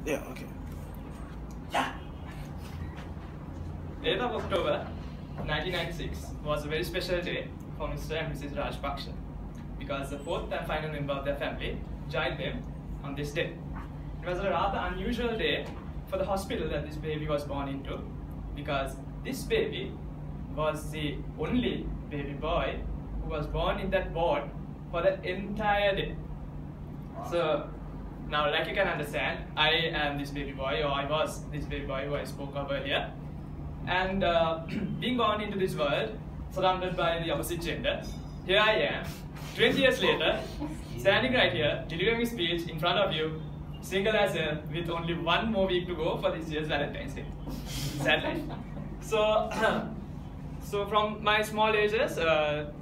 Yeah, okay. Yeah. 8th of October 1996 was a very special day for Mr. and Mrs. Rajpaksha because the fourth and final member of their family joined them on this day. It was a rather unusual day for the hospital that this baby was born into because this baby was the only baby boy who was born in that ward for the entire day. So now, like you can understand, I am this baby boy, or I was this baby boy who I spoke of earlier. And being born into this world, surrounded by the opposite gender, here I am, 20 years later, standing right here, delivering a speech in front of you, single as hell, with only one more week to go for this year's Valentine's Day. Sad life. So from my small ages,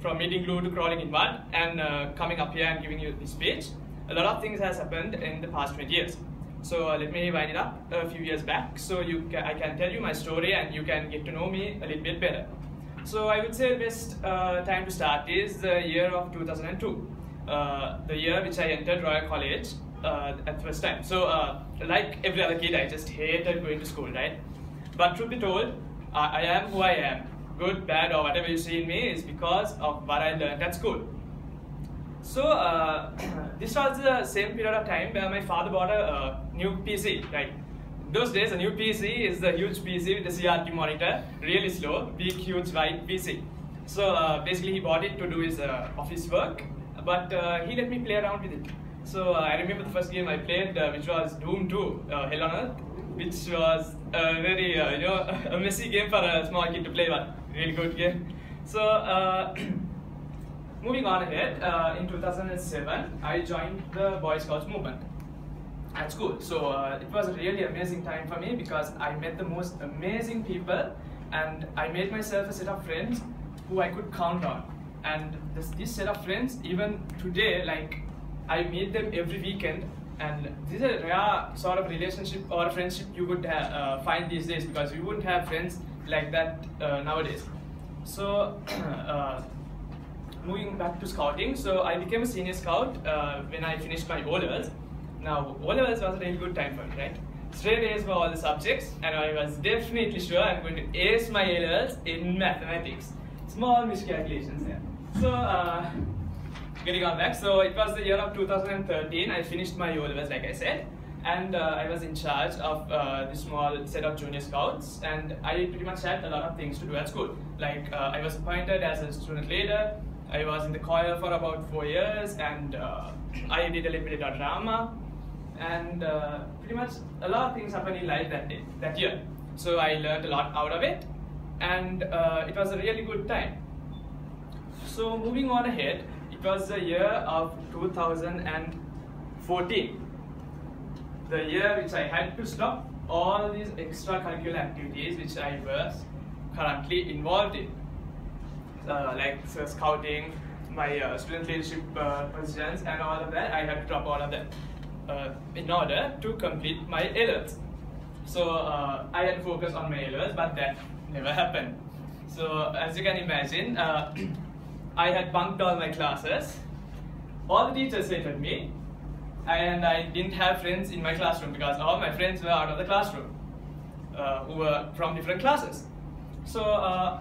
from eating glue to crawling in mud, and coming up here and giving you this speech, a lot of things has happened in the past 20 years. So let me wind it up a few years back so I can tell you my story and you can get to know me a little bit better. So I would say the best time to start is the year of 2002, the year which I entered Royal College at first time. So like every other kid, I just hated going to school, right? But truth be told, I am who I am. Good, bad, or whatever you see in me is because of what I learned at school. So this was the same period of time where my father bought a new PC, right? Those days a new PC is the huge PC with the CRT monitor, really slow, big, huge, white PC. So basically he bought it to do his office work, but he let me play around with it. So I remember the first game I played, which was Doom 2, Hell on Earth, which was a very, a messy game for a small kid to play, but really good game. So moving on ahead, in 2007, I joined the Boy Scouts movement at school. So it was a really amazing time for me because I met the most amazing people and I made myself a set of friends who I could count on. And this set of friends, even today, like I meet them every weekend, and this is a rare sort of relationship or friendship you would find these days because you wouldn't have friends like that nowadays. So moving back to scouting, so I became a senior scout when I finished my O-levels. Now, O-levels was a really good time for me, right? Straight A's for all the subjects, and I was definitely sure I'm going to ace my A-levels in mathematics. Small miscalculations there. So, getting on back, so it was the year of 2013, I finished my O-levels like I said, and I was in charge of this small set of junior scouts, and I pretty much had a lot of things to do at school. Like, I was appointed as a student leader, I was in the choir for about 4 years, and I did a little bit of drama, and pretty much a lot of things happened in life that year. So I learned a lot out of it, and it was a really good time. So moving on ahead, it was the year of 2014, the year which I had to stop all these extracurricular activities which I was currently involved in. Like scouting, my student leadership positions and all of that, I had to drop all of that in order to complete my A-levels. So I had to focus on my A-levels, but that never happened. So as you can imagine, I had bunked all my classes, all the teachers hated me, and I didn't have friends in my classroom because all my friends were out of the classroom, who were from different classes. So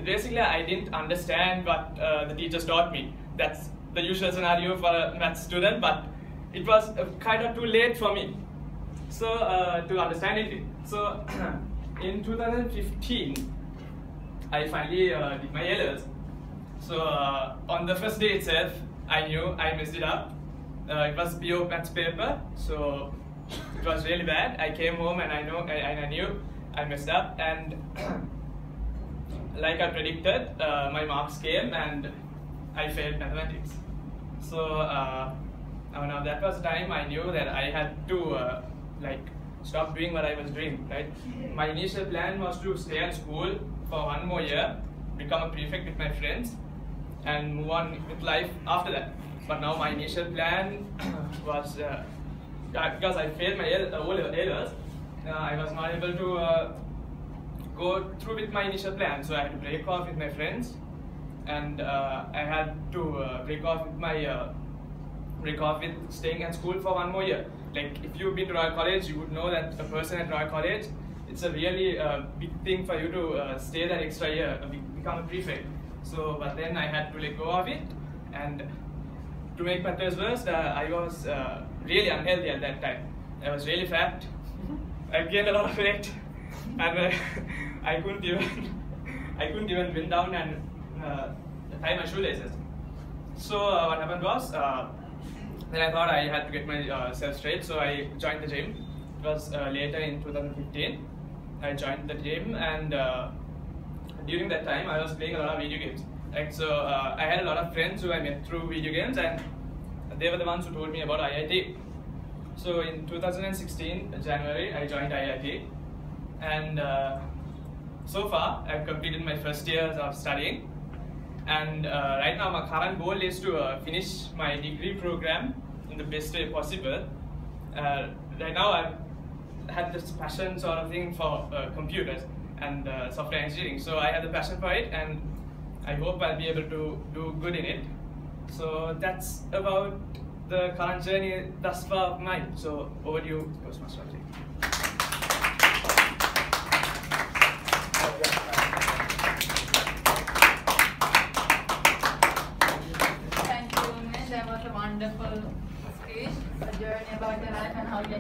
basically, I didn't understand what the teachers taught me. That's the usual scenario for a math student, but it was kind of too late for me to understand it. So in 2015, I finally did my A-levels. So on the first day itself, I knew I messed it up. It was PO maths paper, so it was really bad. I came home and I knew I messed up, and like I predicted, my marks came and I failed mathematics. So now that was the time I knew that I had to stop doing what I was doing, right? My initial plan was to stay at school for 1 more year, become a prefect with my friends, and move on with life after that. But now my initial plan was, because I failed my A-levels, I was not able to go through with my initial plan, so I had to break off with my friends, and I had to break off with staying at school for 1 more year. like if you've been to Royal College, you would know that a person at Royal College, it's a really big thing for you to stay that extra year, become a prefect. So, but then I had to let go of it, and to make matters worse, I was really unhealthy at that time. I was really fat. I gained a lot of weight, and I couldn't even bend down and tie my shoelaces. So what happened was, then I thought I had to get myself straight, so I joined the gym. It was later in 2015. I joined the gym, and during that time I was playing a lot of video games. Like, so I had a lot of friends who I met through video games, and they were the ones who told me about IIT. So in 2016 January, I joined IIT, and so far I've completed my first years of studying, and right now my current goal is to finish my degree program in the best way possible. Right now I've had this passion sort of thing for computers and software engineering, so I have the passion for it, and I hope I'll be able to do good in it. So that's about the current journey thus far of mine. So over to you, Toastmasters. Thank you, Umen. That was a wonderful speech, a journey about your life and how you